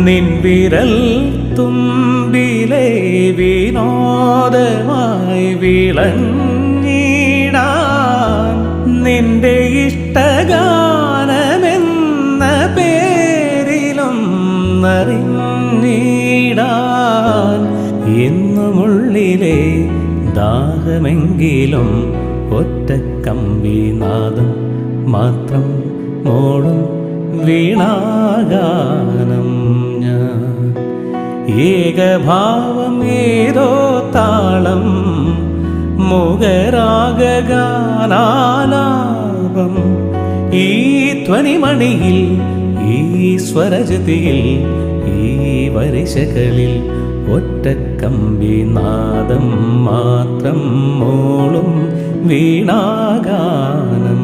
നിൻ വിരൽ തുമ്പിലെ വിനോദമായി വിളഞ്ഞിടാൻ നിന്റെ ഇഷ്ടഗാനമെന്ന പേരിലും അറിഞ്ഞിടാൻ എന്നുമുള്ളിലെ ദാഹമെങ്കിലും ഒറ്റക്കമ്പിനാദം മാത്രം മോളും വീണാഗാനം ഞാൻ ഏകഭാവം ഏതോ താളം മുഖരാഗാനാലാപം ഈ ധ്വനിമണിയിൽ ഈ സ്വരജതിയിൽ ഈ വരിശകളിൽ ഒറ്റക്കമ്പിനാദം മാത്രം മോളും വീണാഗാനം